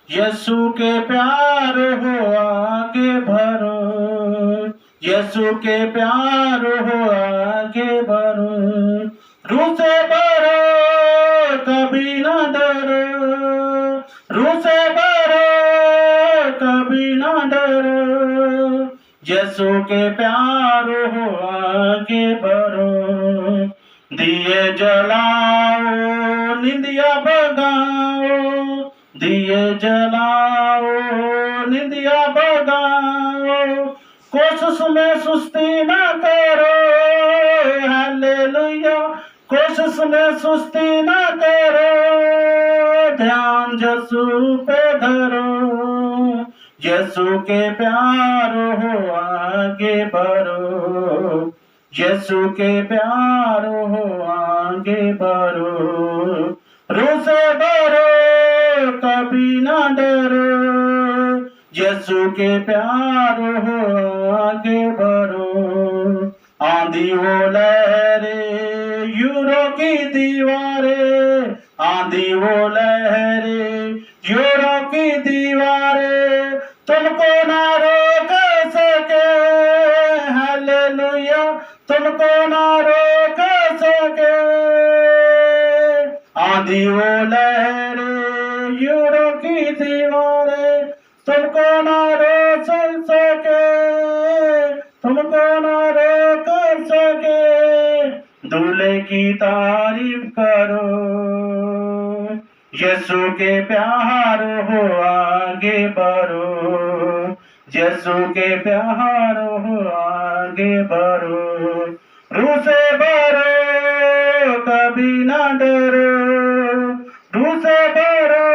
यीशु के प्यार हो आगे बढ़ो, यीशु के प्यार हो आगे बढ़ो। रूह से भरो कभी ना डरो, रूह से भरो कभी ना डरो। यीशु के प्यार हो आगे बढ़ो। दिए जलाओ निंदिया भगाओ, दिए जलाओ निंदिया भगाओ। कोशिश में सुस्ती ना करो, हालेलुया। कोशिश में सुस्ती ना करो, ध्यान यीशु पे धरो। यीशु के प्यार हो आगे बढ़ो, यीशु के प्यार हो आगे बढ़ो। रूह से भरो कभी ना डरो, यीशु के प्यार हो आगे बढ़ो। आंधी हो लहरे यूरो की दीवारें, आंधी हो लहरे यूरो की दीवारें, तुमको ना रोक सके, हालेलुया, तुमको ना रोक सके। आंधी हो लहरे यूरो की दीवारें, तुमको ना रोक सके, तुमको ना रोक सके। दूल्हे की तारीफ करो, यीशु के प्यार हो आगे बढ़ो, यीशु के प्यार हो आगे बढ़ो। रूह से भरो कभी ना डरो, रूह से भरो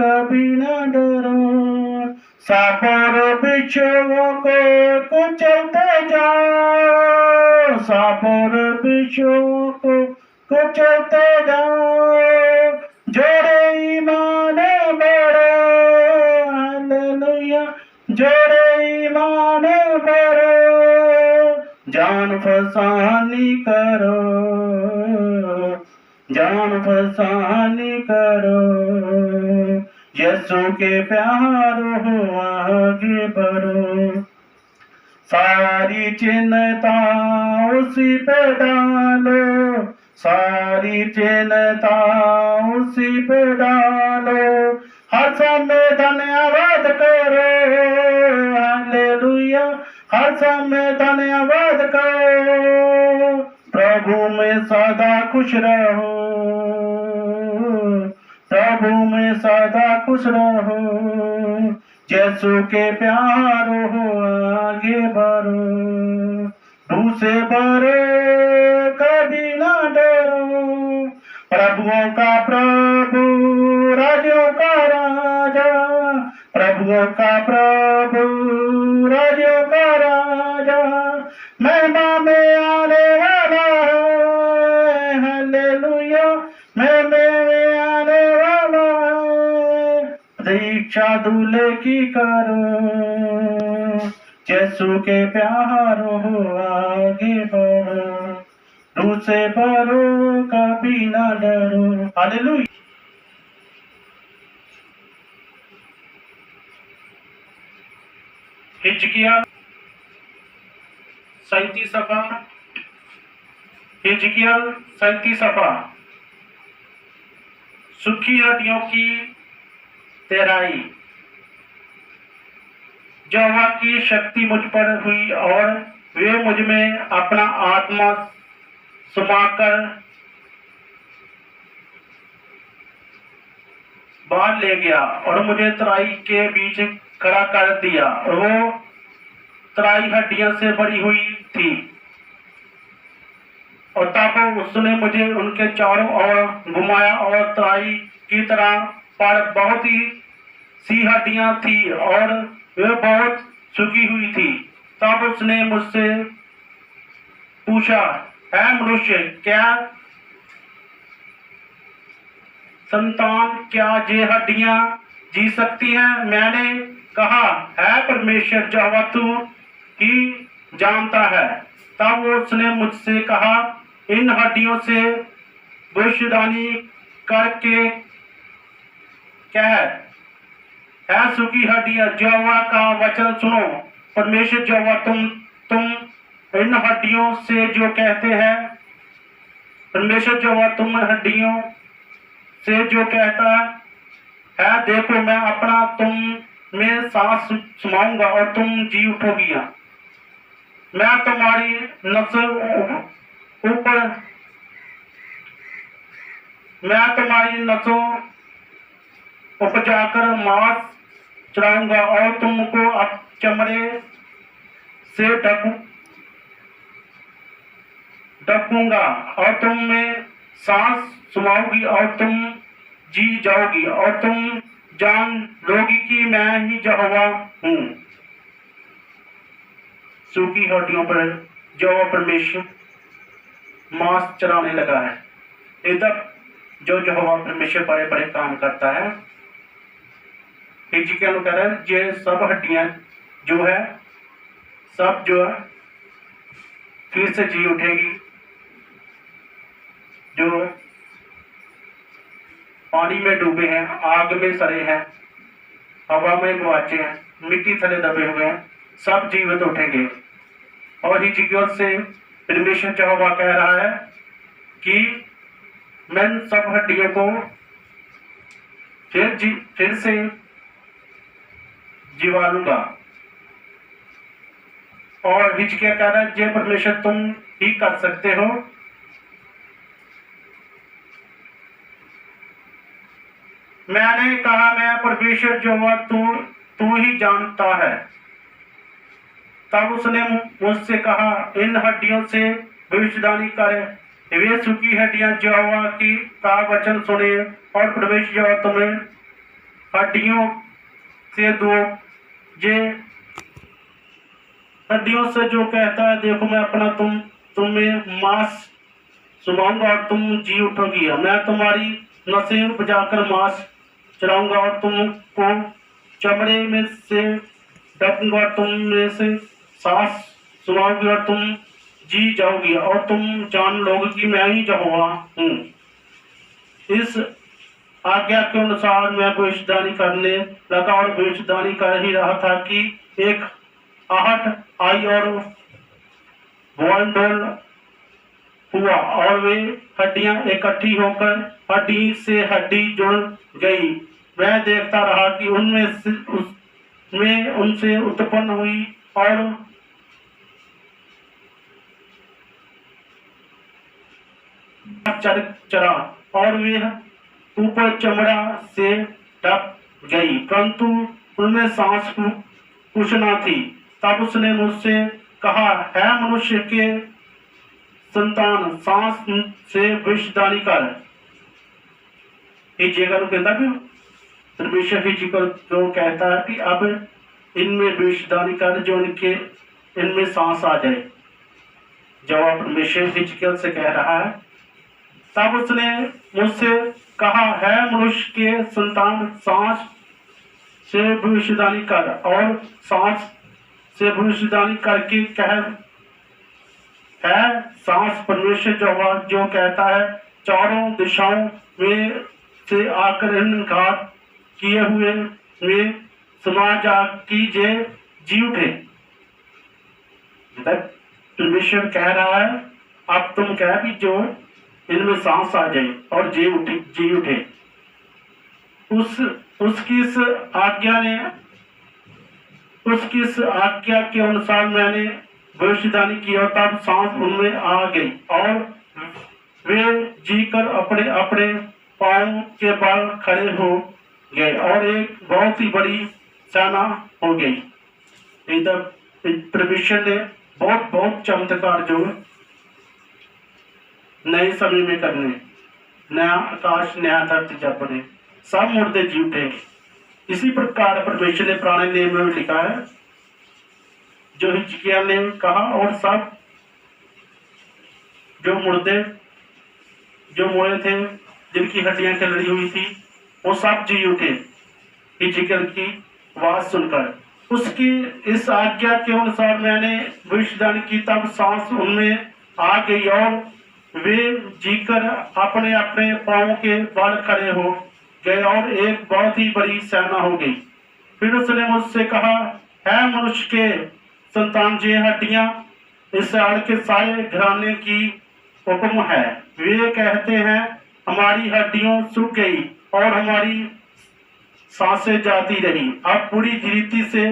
कभी ना डरो। सापर बिच्छुओं को कुचलते जाओ, सापर बिच्छुओं को कुचलते जाओ। जोड़े ईमान बढ़ो, हालेलुया, जोड़े ईमान बढ़ो। जान फसानी करो, जान फसानी करो। यीशु के प्यार हो आगे बढ़ो। सारी चिंता उसी पे डालो, सारी चिंता उसी पे डालो। हर समय धन्यवाद करो, हालेलुया, हर समय धन्यवाद करो। प्रभु में सदा खुश रहो, प्रभु में सदा खुश रहो। यीशु के प्यार हो आगे बढ़ो। रूह से भरो कभी ना डरो, प्रभुओं का प्रभु राजों का राजा, प्रभुओं का प्रभु राजों का राजा। महिमा में आने वाला है, हालेलुया, महिमा में आने वाला है। दीक्षा दूल्हे की करो, यीशु के प्यार हो आगे बढ़ो। रूह से भरो कभी ना डरो, हालेलुया। हिजकिय्याह 37 सफ़ा, हिजकिय्याह 37 सफ़ा। सूखी हड्डियों की तेराई। यहोवा की शक्ति मुझ पर हुई और वे मुझ में अपना आत्मा समाकर बाहर ले गया और मुझे तराई के बीच खड़ा कर दिया। और वो तराई हड्डियों से भरी हुई थी, और तब उसने मुझे उनके चारों ओर घुमाया और तराई की तरह पर बहुत ही सी हड्डियां थी और वे बहुत सूखी हुई थी। तब उसने मुझसे पूछा, है मनुष्य, क्या संतान, क्या ये हड्डियां जी सकती हैं? मैंने कहा, है परमेश्वर यहोवा तू ही जानता है। तब उसने मुझसे कहा, इन हड्डियों से भविष्यवाणी करके कह, है सूखी हड्डियां, यहोवा का वचन सुनो। परमेश्वर यहोवा तुम इन हड्डियों से जो कहते हैं, परमेश्वर यहोवा तुम हड्डियों से जो कहता है, देखो मैं अपना तुम में सांस समाऊंगा और तुम जी उठोगी। मैं तुम्हारी नस्ल ऊपर, मैं तुम्हारी नसों उपजाकर मांस चढ़ाऊंगा और तुमको अब चमड़े से ढकूंगा और तुम में सांस समाऊंगी और तुम जी जाओगी और तुम जान लोगी कि मैं ही यहोवा हूँ। सूखी हड्डियों पर यहोवा परमेश्वर मांस चढ़ाने लगा है। इधर जो यहोवा परमेश्वर बड़े बड़े काम करता है, हिजकिय्याह कह रहा है ये सब हड्डियां जो है, सब जो है फिर से जी उठेगी। जो पानी में डूबे हैं, आग में सड़े हैं, हवा में गवाचे हैं, मिट्टी थले दबे हुए हैं, सब जीवित उठेंगे। और हिजकिय्याह से परमेश्वर यहोवा कह रहा है कि मैं सब हड्डियों को फिर से जिवा लूंगा। और हिजकिय्याह कह रहा है जे परमेश्वर तुम ही कर सकते हो। मैंने कहा मैं परमेश्वर यहोवा तू ही जानता है। तब उसने मुझसे कहा इन हड्डियों से भविष्यवाणी करे। वे सूखी हड्डियां यहोवा की का वचन सुने। और परमेश्वर यहोवा तुम्हें हड्डियों से दो जे हड्डियों से जो कहता है, देखो मैं अपना तुम्हें मांस सुनाऊंगा और तुम जी उठोगी। मैं तुम्हारी नसें उपजाकर मांस चढ़ाऊंगा और तुमको चमड़े में से ढकूंगा और तुम में से सांस सुनाऊंगी और तुम जी जाओगी और तुम जान लोगे कि मैं ही यहोवा हूँ। इस आज्ञा के अनुसार मैं भविष्यवाणी करने लगा और भविष्यवाणी कर ही रहा था कि एक आहट आई और भूलडोल हुआ और वे हड्डियां इकट्ठी होकर हड्डी से हड्डी जुड़ गई। मैं देखता रहा कि उसमें उनसे उत्पन्न हुई और चरा और वे ऊपर चमड़ा से ढक गई, परंतु उनमें सांस कुछ न थी। तब उसने मुझसे कहा, है मनुष्य के संतान, सांस से भविष्यवाणी कर। इस जगह कहता भी परमेश्वर ही जी को जो कहता है कि अब इनमें भविष्यवाणी कर जो इनके इनमें सांस आ जाए। जवाब परमेश्वर हिजकिय्याह से कह रहा है। तब उसने मुझसे कहा, है मनुष्य के संतान, सांस से भविष्यवाणी कर और सांस से भविष्यवाणी करके कह, है सांस परमेश्वर जो कहता है, चारों दिशाओं में से आकर इन घात किए हुए में समा जा की जी उठे। परमेश्वर कह रहा है अब तुम कह भी जो इनमें सांस आ जाए और जी उठे। उसकी इस आज्ञा के अनुसार मैंने भविष्यवाणी की और तब सांस उनमें आ गई और वे जीकर अपने अपने पांव के बल खड़े हो गए और एक बहुत ही बड़ी सेना हो गई। इधर परमेश्वर ने बहुत बहुत चमत्कार जो नए समय में करने, नया आकाश नया धरती जब बने, सब मुर्दे जी उठे। इसी प्रकार परमेश्वर ने पुराने नियम में लिखा है जो हिजकिय्याह ने कहा, और सब जो मुर्दे जो मोए थे जिनकी हड्डियां लड़ी हुई थी वो सब जी उठे हिजकिय्याह की आवाज सुनकर। उसकी इस आज्ञा के अनुसार मैंने भविष्यवाणी की, तब सांस उनमें आ गई और वे जीकर अपने अपने पांवों के बल खड़े हो गए और एक बहुत ही बड़ी सेना हो गई। फिर उसने मुझसे कहा, है मनुष्य के संतान, ये हड्डियां इसराइल के सारे घराने की हुक्म है। वे कहते हैं, हमारी हड्डियों सूख गई और हमारी सांसें जाती रही, अब पूरी रीति से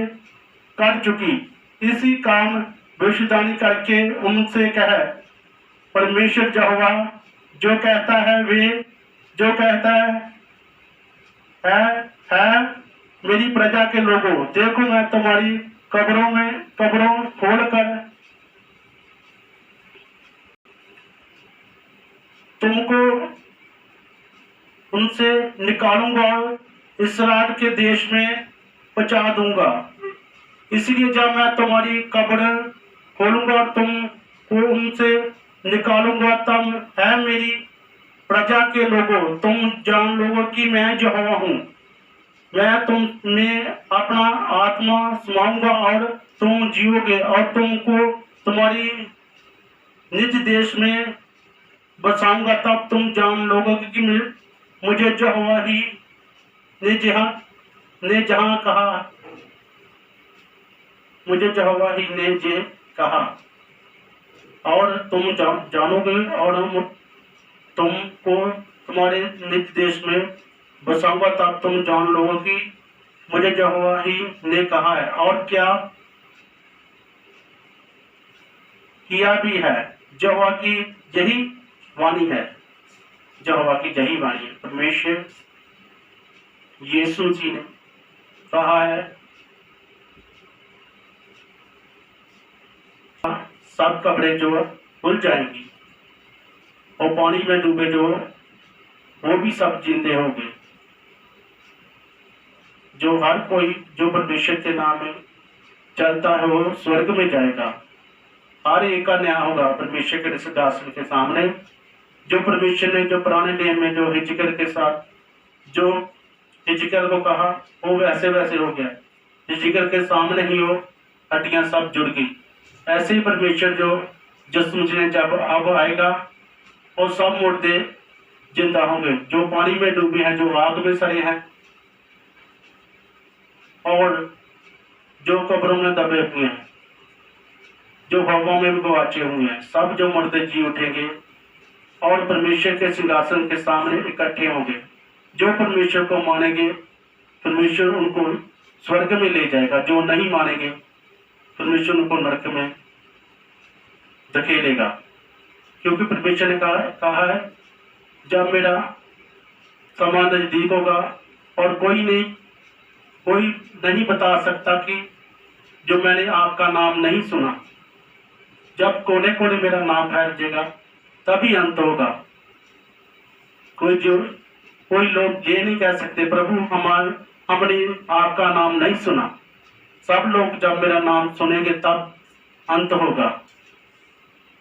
कर चुकी। इसी काम भविष्यवाणी करके उनसे कह, परमेश्वर यहोवा जो कहता है, वे जो कहता है मेरी प्रजा के लोगों, देखो मैं तुम्हारी कब्रों खोलकर तुमको उनसे निकालूंगा और इस्राएल के देश में पहुंचा दूंगा। इसलिए जब मैं तुम्हारी कब्र खोलूंगा और तुमको उनसे निकालूंगा, तब है मेरी प्रजा के लोगों, तुम जान लोगो कि मैं यहोवा हूँ। मैं तुम में अपना आत्मा समाऊंगा और तुम जियोगे और तुमको तुम्हारी निज देश में बसाऊंगा। तब तुम जान लोगे कि मुझे यहोवा ही ने जहाँ कहा, मुझे यहोवा ही ने जे कहा, और तुम जानोगे और हम तुमको तुम्हारे निज देश में बसाऊंगा। तब तुम जान लोगे कि मुझे यहोवा ही ने कहा है, और क्या किया भी है। यहोवा की यही वाणी है, यहोवा की यही वाणी है। परमेश्वर यीशु जी ने कहा है, सब कब्रें जो खुल जाएंगी और पानी में डूबे जो वो भी सब जिंदे होंगे। जो हर कोई जो परमेश्वर के नाम में चलता है वो स्वर्ग में जाएगा। हर एक का न्याय होगा परमेश्वर के सिंहासन के सामने। जो परमेश्वर ने जो पुराने नियम में जो हिजकिय्याह के साथ जो हिजकिय्याह को कहा, वो वैसे वैसे हो गया। हिजकिय्याह के सामने ही वो हड्डियां सब जुड़ गई। ऐसे ही परमेश्वर जो ने जब अब आएगा और सब मुर्दे जिंदा होंगे, जो पानी में डूबे हैं, जो आग में सड़े हैं और जो कब्रों में दबे हुए हैं, जो हवा में गवाचे हुए हैं, सब जो मुर्दे जी उठेंगे और परमेश्वर के सिंहासन के सामने इकट्ठे होंगे। जो परमेश्वर को मानेंगे परमेश्वर उनको स्वर्ग में ले जाएगा, जो नहीं मानेंगे परमेश्वर उनको नरक में धकेलेगा। क्योंकि परमेश्वर ने कहा है, जब मेरा समय नजदीक होगा और कोई नहीं बता सकता कि जो मैंने आपका नाम नहीं सुना। जब कोने कोने मेरा नाम फैल जाएगा तभी अंत होगा। कोई लोग ये नहीं कह सकते, प्रभु हमने आपका नाम नहीं सुना। सब लोग जब मेरा नाम सुनेंगे तब अंत होगा।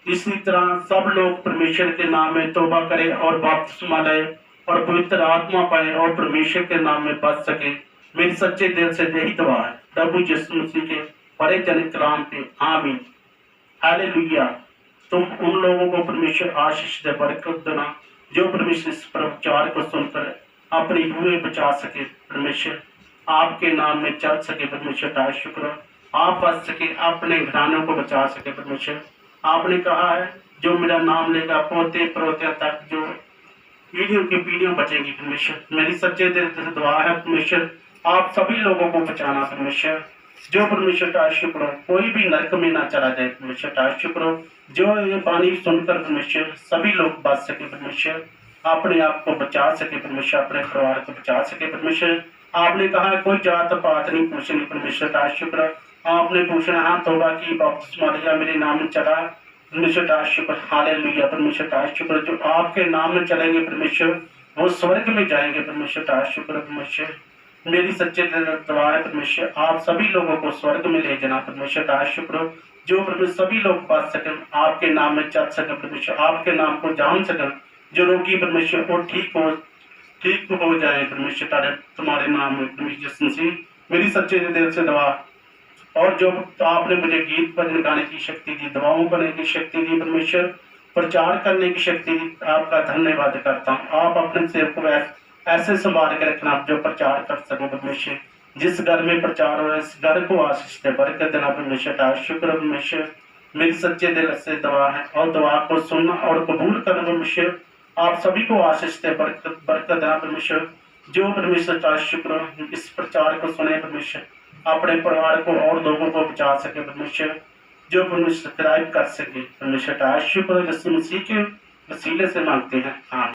इसी तरह सब लोग परमेश्वर के नाम में तौबा करें और बपतिस्मा लें और पवित्र आत्मा पाए और परमेश्वर के नाम में बच सके। मेरी सच्चे दिल से यही दुआ है, प्रभु यीशु मसीह के बड़े जनित नाम पे, आमीन, हालेलुया। तुम उन लोगों को परमेश्वर आशीष दे, बरकत देना जो परमेश्वर इस प्रचार को सुनकर अपनी रूहें बचा सके। परमेश्वर आपके नाम में चल सके। परमेश्वर का शुक्र, आप बच सके, अपने घरानों को बचा सके। परमेश्वर आपने कहा है, जो मेरा नाम लेगा पोते परोते तक जो पीढ़ियों की पीढ़ियों बचेंगी। परमेश्वर मेरी सच्चे दिल से दुआ है, परमेश्वर आप सभी लोगों को बचाना। परमेश्वर जो परमेश्वर का शुक्र हो, कोई भी नरक में ना चला जाए। परमेश्वर का शुक्र हो, जो ये पानी सुनकर परमेश्वर सभी लोग बच सके। परमेश्वर अपने आप को बचा सके। परमेश्वर अपने परिवार को बचा सके। परमेश्वर आपने कहा कोई जात पात नहीं पूछनी। परमेश्वर का शुक्र, आपने पूछना हाँ तौबा की, बपतिस्मा लिया, मेरे नाम में चला। परमेश्वर का शुक्र, हालेलुया। परमेश्वर का शुक्र, जो आपके नाम में चलेंगे परमेश्वर वो स्वर्ग में जाएंगे। परमेश्वर का शुक्र, परमेश्वर मेरी सच्चे दिल से दुआ है, परमेश्वर आप सभी लोगों को स्वर्ग में ले जाना। परमेश्वर का शुक्र, जो परमेश्वर सभी लोग बच सके, आपके नाम में चल सके। परमेश्वर आपके नाम को जान सके। जो रोगी परमेश्वर वो ठीक हो जाए। परमेश्वर तुम्हारे नाम में परमेश्वर मेरी सच्चे दिल से दुआ। और जो आपने मुझे गीत भजन गाने की शक्ति दी, दवाओं करने की शक्ति दी, परमेश्वर प्रचार करने की शक्ति दी, आपका धन्यवाद करता हूँ। आप अपने सेवक को ऐसे संभाल के रखना जो प्रचार कर सके। परमेश्वर जिस घर में प्रचार हो रहा है इस घर को आशीष दे, बरकत देना परमेश्वर। शुक्र परमेश्वर, मेरी सच्चे दिल से दुआ है और दुआ को सुनना और कबूल करना परमेश्वर। आप सभी को आशीष दे, बरकत देना परमेश्वर। जो परमेश्वर का शुक्र इस प्रचार को सुने परमेश्वर, अपने परिवार को और लोगों को बचा सके परमेश्वर। जो परमेश्वर सब्सक्राइब कर सके परमेश्वर। शुक्र यीशु मसीह के वसीले से मांगते हैं, हाँ।